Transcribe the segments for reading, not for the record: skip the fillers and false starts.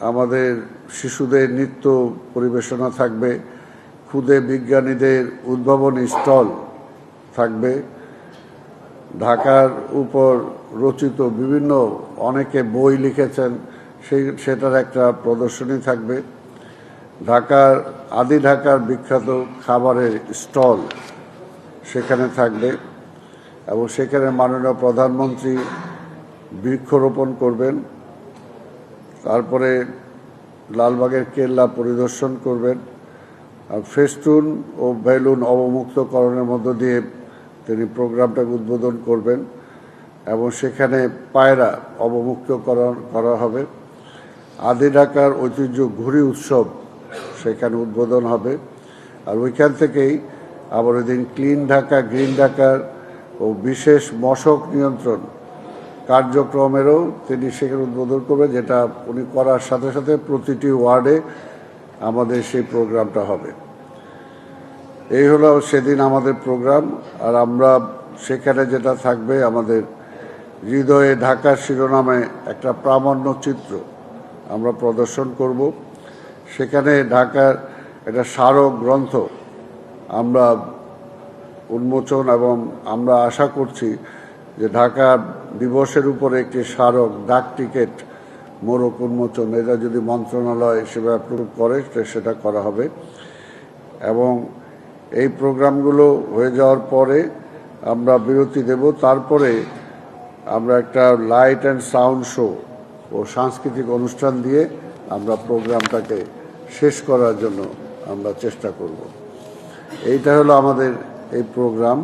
আমাদের শিশুদের নৃত্য পরিবেশনা থাকবে, ক্ষুদে বিজ্ঞানীদের উদ্ভাবনী স্টল থাকবে, ঢাকার উপর রচিত বিভিন্ন অনেকে বই লিখেছেন সেটার একটা প্রদর্শনী থাকবে, ঢাকার বিখ্যাত খাবারের স্টল সেখানে থাকবে এবং সেখানে মাননীয় প্রধানমন্ত্রী বৃক্ষরোপণ করবেন। তারপরে লালবাগের কেল্লা পরিদর্শন করবেন আর ফেস্টুন ও বেলুন অবমুক্তকরণের মধ্য দিয়ে তিনি প্রোগ্রামটাকে উদ্বোধন করবেন এবং সেখানে পায়রা অবমুক্তকরণ করা হবে। আদি ঢাকার ঐতিহ্য ঘুড়ি উৎসব সেখানে উদ্বোধন হবে আর ওইখান থেকেই আবার ওই দিন ক্লিন ঢাকা, গ্রিন ঢাকার ও বিশেষ মশক নিয়ন্ত্রণ কার্যক্রমেরও তিনি সেখানে উদ্বোধন করবেন, যেটা উনি করার সাথে সাথে প্রতিটি ওয়ার্ডে আমাদের সেই প্রোগ্রামটা হবে। এই হলো সেদিন আমাদের প্রোগ্রাম। আর আমরা সেখানে যেটা থাকবে, আমাদের হৃদয়ে ঢাকার শিরোনামে একটা প্রামাণ্য চিত্র আমরা প্রদর্শন করব। সেখানে ঢাকার একটা স্মারক গ্রন্থ আমরা উন্মোচন এবং আমরা আশা করছি যে ঢাকা দিবসের উপরে একটি স্মারক ডাক টিকিট মোড়ক উন্মোচন, এটা যদি মন্ত্রণালয় সেটা অ্যাপ্রুভ করে সেটা করা হবে। এবং এই প্রোগ্রামগুলো হয়ে যাওয়ার পরে আমরা বিরতি দেব, তারপরে আমরা একটা লাইট অ্যান্ড সাউন্ড শো ও সাংস্কৃতিক অনুষ্ঠান দিয়ে আমরা প্রোগ্রামটাকে শেষ করার জন্য আমরা চেষ্টা করব। এইটা হলো আমাদের এই প্রোগ্রাম।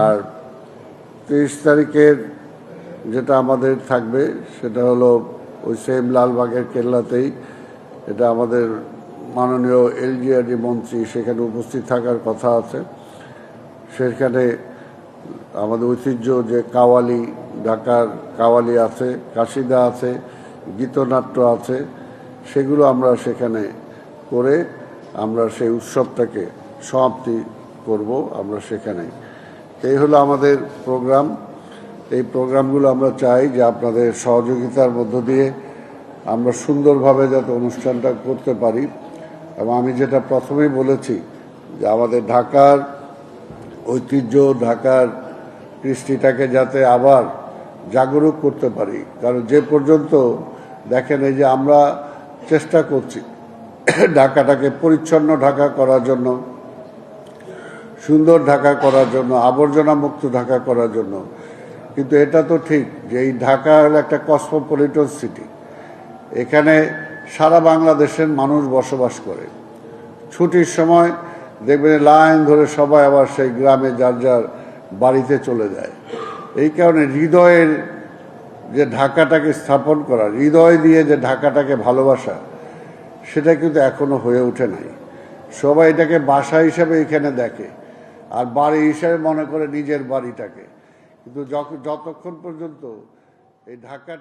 আর 30 তারিখের যেটা আমাদের থাকবে সেটা হলো ওই সেম লালবাগের কেল্লাতেই, এটা আমাদের মাননীয় এলজিআরডি মন্ত্রী সেখানে উপস্থিত থাকার কথা আছে। সেখানে আমাদের ঐতিহ্য যে কাওয়ালি, ঢাকার কাওয়ালি আছে, কাশিদা আছে, গীতনাট্য আছে, সেগুলো আমরা সেখানে করে আমরা সেই উৎসবটাকে সমাপ্তি করব আমরা সেখানে। এই হলো আমাদের প্রোগ্রাম। এই প্রোগ্রামগুলো আমরা চাই যে আপনাদের সহযোগিতার মধ্য দিয়ে আমরা সুন্দরভাবে যাতে অনুষ্ঠানটা করতে পারি। এবং আমি যেটা প্রথমেই বলেছি যে আমাদের ঢাকার ঐতিহ্য, ঢাকার কৃষ্টিটাকে যাতে আবার জাগরুক করতে পারি। কারণ যে পর্যন্ত দেখেন এই যে আমরা চেষ্টা করছি ঢাকাটাকে পরিচ্ছন্ন ঢাকা করার জন্য, সুন্দর ঢাকা করার জন্য, আবর্জনা মুক্ত ঢাকা করার জন্য, কিন্তু এটা তো ঠিক যে এই ঢাকা হলো একটা কসমোপলিটন সিটি। এখানে সারা বাংলাদেশের মানুষ বসবাস করে। ছুটির সময় দেখবেন লাইন ধরে সবাই আবার সেই গ্রামে যার যার বাড়িতে চলে যায়। এই কারণে হৃদয়ের যে ঢাকাটাকে স্থাপন করা, হৃদয় দিয়ে যে ঢাকাটাকে ভালোবাসা, সেটা কিন্তু এখনো হয়ে ওঠে নাই। সবাই এটাকে বাসা হিসাবে এখানে দেখে আর বাড়ি হিসাবে মনে করে নিজের বাড়িটাকে, কিন্তু যতক্ষণ পর্যন্ত এই ঢাকা